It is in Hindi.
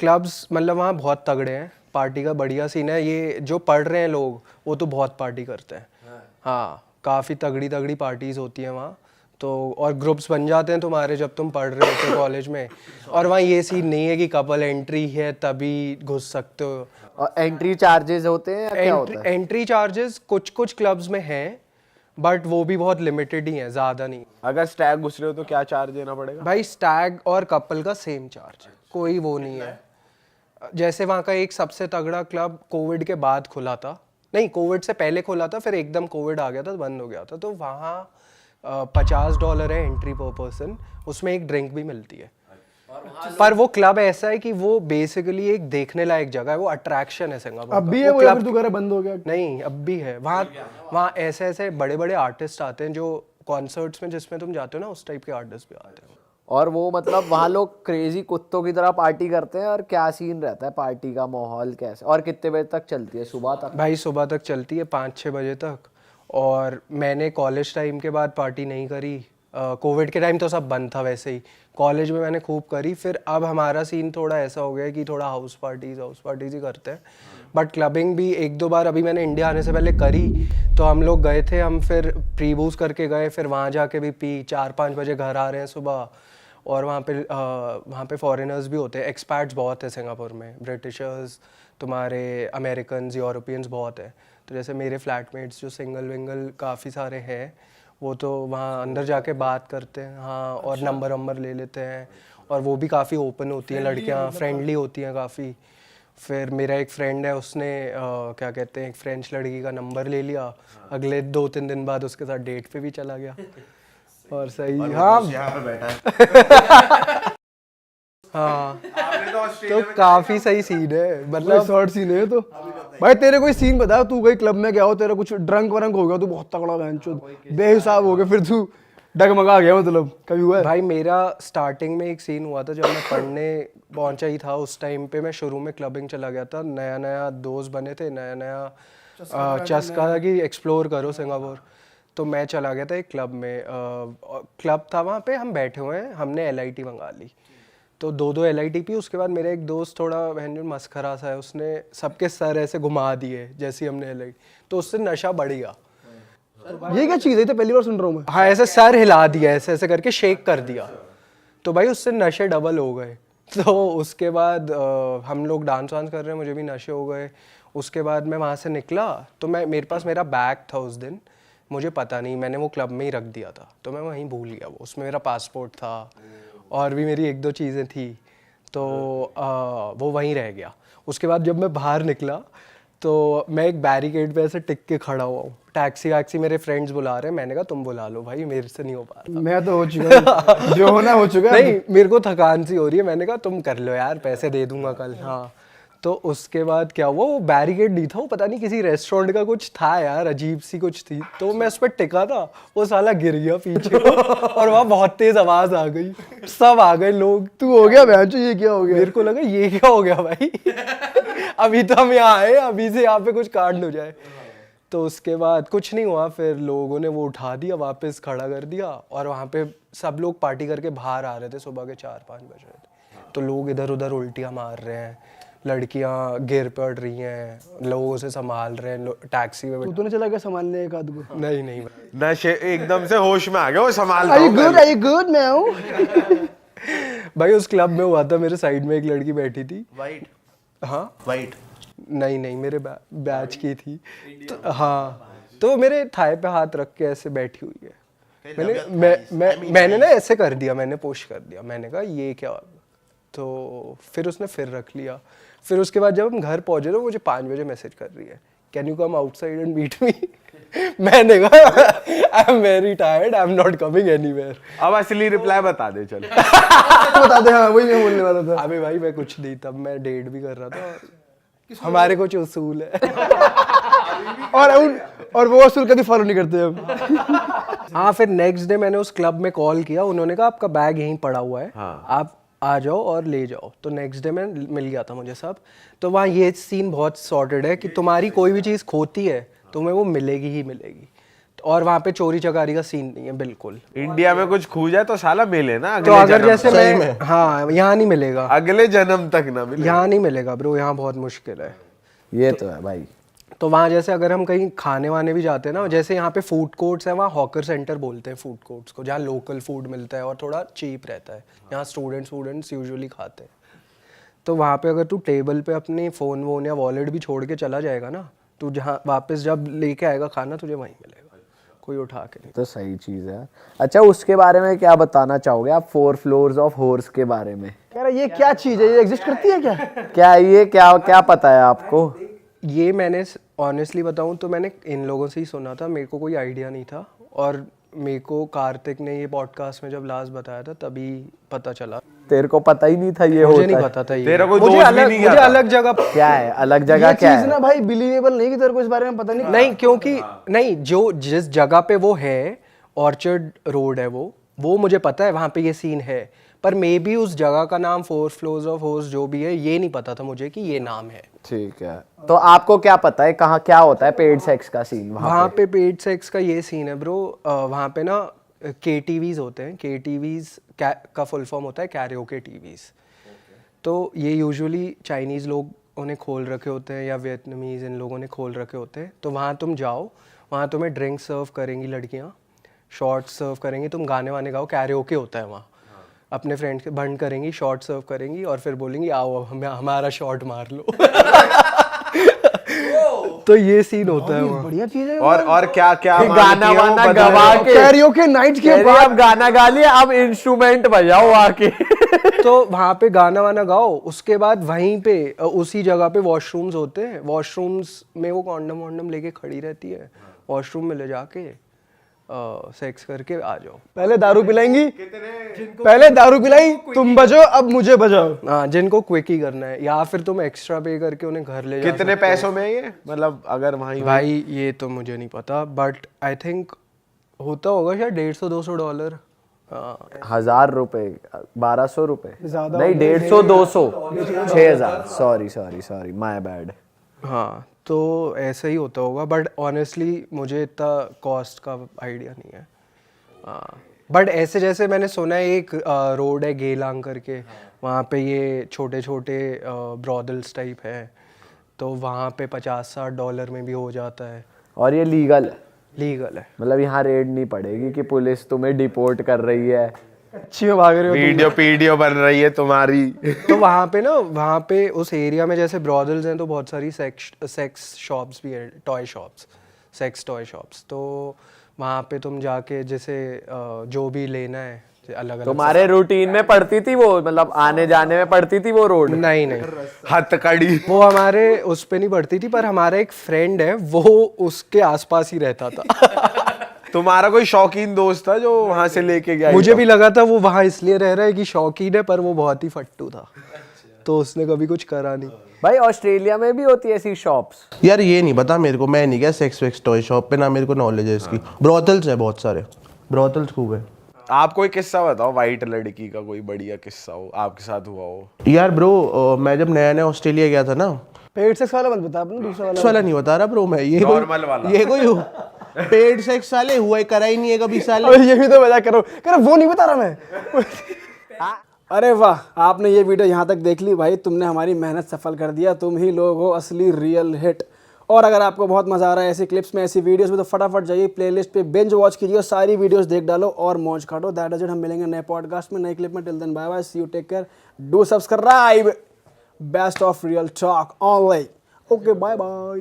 क्लब्स मतलब वहाँ बहुत तगड़े हैं, पार्टी का बढ़िया सीन है। ये जो पढ़ रहे हैं लोग वो तो बहुत पार्टी करते हैं। हाँ, काफ़ी तगड़ी तगड़ी पार्टीज़ होती हैं वहाँ तो, और ग्रुप्स बन जाते हैं तुम्हारे जब तुम पढ़ रहे होते हो कॉलेज में। और वहाँ ये सीन नहीं है कि कपल एंट्री है तभी घुस सकते हो। और एंट्री चार्जेस होते हैं या क्या होता है? एंट्री चार्जेस कुछ कुछ क्लब्स में हैं, बट वो भी बहुत लिमिटेड ही हैं, ज़्यादा नहीं। अगर स्टैग घुस रहे हो तो क्या चार्ज देना पड़ेगा? भाई स्टैग और कपल का सेम चार्ज है, कोई वो नहीं है। जैसे वहाँ का एक सबसे तगड़ा क्लब कोविड के बाद खुला था, नहीं कोविड से पहले खुला था, फिर एकदम कोविड आ गया था, बंद हो गया था। तो वहाँ $50 है एंट्री पर पर्सन, उसमें एक ड्रिंक भी मिलती है। पर वो क्लब ऐसा है कि वो बेसिकली एक देखने लायक जगह है, वो अट्रैक्शन है सिंगापुर अब भी का। है वो वो या क्लब फिर दोबारा बंद हो गया? नहीं, अब भी है वहाँ। वहाँ ऐसे ऐसे बड़े बड़े आर्टिस्ट आते हैं जो कॉन्सर्ट्स में जिसमें तुम जाते हो ना, उस टाइप के आर्टिस्ट भी आते हैं। और वो मतलब वहाँ लोग क्रेजी कुत्तों की तरह पार्टी करते हैं, और क्या सीन रहता है पार्टी का, माहौल कैसे, और कितने बजे तक चलती है? सुबह तक? भाई सुबह तक चलती है, 5-6 बजे तक। और मैंने कॉलेज टाइम के बाद पार्टी नहीं करी, कोविड के टाइम तो सब बंद था वैसे ही। कॉलेज में मैंने खूब करी, फिर अब हमारा सीन थोड़ा ऐसा हो गया है कि थोड़ा हाउस पार्टीज ही करते हैं। बट क्लबिंग भी 1-2 बार अभी मैंने इंडिया आने से पहले करी, तो हम लोग गए थे, हम फिर प्री बूज करके गए, फिर वहाँ जाके भी पी, 4-5 बजे घर आ रहे हैं सुबह। और वहाँ पे फॉरेनर्स भी होते हैं, एक्सपैट्स बहुत है सिंगापुर में, ब्रिटिशर्स, तुम्हारे अमेरिकन्स, यूरोपियंस बहुत है। तो जैसे मेरे फ्लैटमेट्स जो सिंगल विंगल काफ़ी सारे हैं, वो तो वहाँ अंदर जाके बात करते हैं। हाँ, और नंबर ले लेते हैं, और वो भी काफ़ी ओपन होती हैं लड़कियाँ, फ्रेंडली होती हैं काफ़ी। फिर मेरा एक फ्रेंड है, उसने क्या कहते हैं, एक फ्रेंच लड़की का नंबर ले लिया, अगले 2-3 दिन बाद उसके साथ डेट पे भी चला गया। और सही, हाँ यहाँ पे बैठा है। हाँ, तो काफी सही सीन है, मतलब शॉर्ट सीन है तो। भाई तेरे कोई सीन बता, तू कोई क्लब में गया हो, तेरा कुछ ड्रंक वरंक हो गया, तू बहुत तगड़ा बहनचोद बेहिसाब हो गया, फिर तू डगमगा गया, मतलब कभी हुआ है? भाई मेरा स्टार्टिंग में एक सीन हुआ था जब मैं पढ़ने पहुंचा ही था, उस टाइम पे मैं शुरू में क्लबिंग चला गया था, नया नया दोस्त बने थे, नया नया चस्का था कि एक्सप्लोर करो सिंगापुर। तो मैं चला गया था एक क्लब में, क्लब था वहाँ पे, हम बैठे हुए हैं, हमने LIT मंगा ली, तो 2-2 LIT पी। उसके बाद मेरा एक दोस्त थोड़ा बहन जो मस्खरा सा है, उसने सबके सर ऐसे घुमा दिए जैसे ही हमने LIT, तो उससे नशा बढ़ गया। ये क्या चीज़ है, तो पहली बार सुन रहा हूँ मैं। हाँ, ऐसे सर हिला दिया, ऐसे ऐसे करके शेक कर दिया, तो भाई उससे नशे डबल हो गए। तो उसके बाद हम लोग डांस वांस कर रहे हैं, मुझे भी नशे हो गए। उसके बाद मैं वहाँ से निकला, तो मेरे पास मेरा बैग था उस दिन, मुझे पता नहीं, मैंने वो क्लब में ही रख दिया था, तो मैं वहीं भूल गया वो, उसमें मेरा पासपोर्ट था और भी मेरी 1-2 चीज़ें थी, तो वो वहीं रह गया। उसके बाद जब मैं बाहर निकला, तो मैं एक बैरिकेड पे ऐसे टिक के खड़ा हुआ हूँ, टैक्सी वैक्सी मेरे फ्रेंड्स बुला रहे हैं, मैंने कहा तुम बुला लो भाई, मेरे से नहीं हो पा रहा। मैं तो हो चुका जो होना हो चुका है। नहीं, मेरे को थकान सी हो रही है, मैंने कहा तुम कर लो यार, पैसे दे दूंगा कल। हाँ, तो उसके बाद क्या हुआ, वो बैरिकेड नहीं था, वो पता नहीं किसी रेस्टोरेंट का कुछ था यार, अजीब सी कुछ थी, तो मैं उस पर टिका था, वो साला गिर गया पीछे को, और वहाँ बहुत तेज आवाज आ गई, सब आ गए लोग। तू हो गया बहनचोद, ये क्या हो गया? मेरे को लगा ये क्या हो गया भाई, अभी तो हम यहाँ आए, अभी से यहाँ पे कुछ कांड हो जाए। तो उसके बाद कुछ नहीं हुआ, फिर लोगों ने वो उठा दिया, वापस खड़ा कर दिया, और वहाँ पे सब लोग पार्टी करके बाहर आ रहे थे, सुबह के 4-5 बज रहे थे, तो लोग इधर उधर उल्टियाँ मार रहे हैं, लड़कियाँ गिर पड़ रही हैं, लोगों से संभाल रहे हैं, टैक्सी में। तू नहीं चला गया संभालने एक आध को? नहीं नहीं नशे एकदम से होश में आ गया, वो संभाल Are you good मैं हूँ। भाई, उस क्लब में हुआ था, मेरे साइड में एक लड़की बैठी थी। वाइट? हाँ, वाइट? नहीं, मेरे बैच की थी, तो हाँ, तो मेरे थाई पे हाथ रख के ऐसे बैठी हुई है, मैंने ना ऐसे कर दिया, मैंने पुश कर दिया, मैंने कहा ये क्या, तो फिर उसने फिर रख लिया। फिर उसके बाद जब हम घर पहुंचे तो मुझे 5 बजे मैसेज कर रही है, can you come outside and meet me. मैंने कहा I am very tired, I am not coming anywhere. अब असली रिप्लाई बता दे चल। बता दे, हाँ वही मैं बोलने वाला था। अबे भाई मैं कुछ नहीं, तब मैं डेट भी कर रहा था, हमारे कुछ उसूल है। और वो असूल कभी फॉलो नहीं करते हम। हाँ, फिर नेक्स्ट डे मैंने उस क्लब में कॉल किया, उन्होंने कहा आपका बैग यहीं पड़ा हुआ है, हाँ। आप आ जाओ और ले जाओ। तो नेक्स्ट डे में मिल गया था मुझे सब। तो वहाँ ये सीन बहुत सॉर्टेड है कि तुम्हारी कोई भी चीज़ खोती है तुम्हें वो मिलेगी ही मिलेगी। और वहाँ पे चोरी चकारी का सीन नहीं है बिल्कुल। इंडिया में कुछ खो जाए तो साला मिले ना तो अगले अगर जन्म जैसे तक। मैं, हाँ यहाँ नहीं मिलेगा, अगले जन्म तक ना मिले। यहाँ नहीं मिलेगा ब्रो, यहाँ बहुत मुश्किल है। ये तो है भाई। तो वहाँ जैसे अगर हम कहीं खाने वाने भी जाते हैं ना, जैसे यहाँ पे फूड कोर्ट्स है, वहाँ हॉकर सेंटर बोलते हैं फूड कोर्ट्स को, जहाँ लोकल फूड मिलता है और थोड़ा चीप रहता है, यहाँ स्टूडेंट्स यूजुअली खाते हैं। तो वहाँ पे अगर तू टेबल पे अपनी फ़ोन वोन या वॉलेट भी छोड़ के चला जाएगा ना, तू जहाँ वापस जब लेके आएगा खाना तुझे वहीं मिलेगा, कोई उठा के नहीं। तो सही चीज़ है। अच्छा, उसके बारे में क्या बताना चाहोगे आप, 4 फ्लोर्स ऑफ हॉर्स के बारे में? कह रहा ये क्या चीज है, ये एग्जिस्ट करती है क्या? क्या ये क्या पता है आपको? ये मैंने ऑनेस्टली बताऊँ तो मैंने इन लोगों से ही सुना था, मेरे को कोई आइडिया नहीं था। और मेरे को कार्तिक ने ये पॉडकास्ट में जब लास्ट बताया था तभी पता चला। तेरे को पता ही नहीं था ये मुझे होता नहीं है? पता था ये। तेरा कोई मुझे दोस्त भी अलग नहीं मुझे गया था? अलग जगह क्या है अलग जगह? ये क्या चीज है? ना भाई बिलीवेबल नहीं कि तेरे को इस बारे में पता नहीं। नहीं, क्योंकि नहीं, जो जिस जगह पे वो है, ऑर्चर्ड रोड है वो मुझे पता है वहाँ पे ये सीन है, पर मे बी उस जगह का नाम 4 फ्लोर्स ऑफ हॉर्स जो भी है ये नहीं पता था मुझे कि ये नाम है। ठीक है, तो आपको क्या पता है कहाँ क्या होता है पेड सेक्स का सीन वहाँ पे पेड सेक्स का ये सीन है ब्रो। वहाँ पे ना KTVs होते हैं। KTVs का फुल फॉर्म होता है कैरियोके टीवीज। तो ये यूजुअली चाइनीज़ लोग उन्हें खोल रखे होते हैं या वियतनामीज़ इन लोगों ने खोल रखे होते हैं। तो वहाँ तुम जाओ, वहाँ तुम्हें ड्रिंक सर्व करेंगी लड़कियाँ, शॉर्ट्स सर्व करेंगी, तुम गाने वाने गाओ, कैरियोके होता है वहाँ। अपने फ्रेंड्स के बंद करेंगी, शॉर्ट सर्व करेंगी और फिर बोलेंगी आओ अब हमारा शॉट मार लो। तो ये सीन होता है वहाँ। बढ़िया चीज है। और क्या क्या गाना वाना गवा के कैरियोके नाइट्स के बाद अब गाना गा लिया, अब इंस्ट्रूमेंट बजाओ आके। तो वहाँ पे गाना वाना गाओ, उसके बाद वहीं पे उसी जगह पे वॉशरूम्स होते हैं। वॉशरूम्स में वो कॉन्डम वॉन्डम लेके खड़ी रहती है, वॉशरूम में ले जाके सेक्स करके आ जाओ। पहले दारू पिलाएंगी, पहले दारू पिलाई, तुम बजो अब मुझे बजाओ। हाँ, जिनको क्विक ही करना है, या फिर तुम एक्स्ट्रा पे करके उन्हें घर ले जा कितने पैसों में है ये, मतलब अगर वहीं भाई ये तो मुझे नहीं पता, बट आई थिंक होता होगा शायद $150-200। हाँ 1000 रुपए, 1200 रुपए, ज्यादा नहीं 150 200 6000, सॉरी माय बैड। हाँ, तो ऐसा ही होता होगा, बट ऑनेस्टली मुझे इतना कॉस्ट का आइडिया नहीं है। हाँ, बट ऐसे जैसे मैंने सुना है एक रोड है गेलांग करके, वहाँ पे ये छोटे छोटे ब्रॉदल्स टाइप है, तो वहाँ पे $50-60 में भी हो जाता है। और ये लीगल है? लीगल है। मतलब यहाँ रेड नहीं पड़ेगी कि पुलिस तुम्हें डिपोर्ट कर रही है? अच्छी में भाग रहे हो तुम। वीडियो बन रही है तुम्हारी। तो वहाँ पे ना, वहाँ पे उस एरिया में जैसे ब्रॉदल्स हैं तो बहुत सारी सेक्स शॉप्स भी है, toy shops, sex toy shops. तो वहाँ पे तुम जाके जैसे जो भी लेना है अलग अलग। तुम्हारे रूटीन में पड़ती थी वो, मतलब आने जाने में पड़ती थी वो रोड? नहीं नहीं, हथकड़ी। वो हमारे उस पे नहीं पड़ती थी, पर हमारा एक फ्रेंड है वो उसके आसपास ही रहता था। तुम्हारा कोई शौकीन दोस्त था जो वहां से लेके गया? मुझे भी लगा था वो वहाँ इसलिए रह रहा है कि शौकीन है, पर वो बहुत ही फट्टू था, तो उसने कभी कुछ करा नहीं। भाई ऑस्ट्रेलिया में भी होती है ऐसी शॉप्स? यार ये नहीं पता मेरे को, मैं नहीं गया सेक्स वेक्स टॉय शॉप पे, ना मेरे को नॉलेज है इसकी। ब्रोथल्स है बहुत सारे, ब्रोथल्स खूब है। आप कोई किस्सा बताओ, वाइट लड़की का कोई बढ़िया किस्सा हो आपके साथ हुआ हो। यार ब्रो मैं जब नया नया ऑस्ट्रेलिया गया था ना, पेड सेक्स वाला मत बता अपना, दूसरा वाला। सेक्स वाला नहीं बता रहा ब्रो मैं, ये Normal वाला। ये कोई पेड सेक्स साले हुआ ही करा ही नहीं है कभी साले। अरे ये भी तो मजाक करो, कर वो नहीं बता रहा मैं। अरे वाह, आपने ये वीडियो यहाँ तक देख ली भाई, तुमने हमारी मेहनत सफल कर दिया, तुम ही लोग हो असली रियल हिट। और अगर आपको बहुत मजा आ रहा है ऐसी क्लिप्स में, ऐसी वीडियोस में, तो फटाफट जाइए प्लेलिस्ट पे बिंज वॉच कीजिए और सारी वीडियोस देख डालो और मौज काटो। दैट इज इट, हम मिलेंगे नए पॉडकास्ट में, नए क्लिप में। Till then bye bye, see you, take care, do subscribe, best of real talk online. Okay bye bye.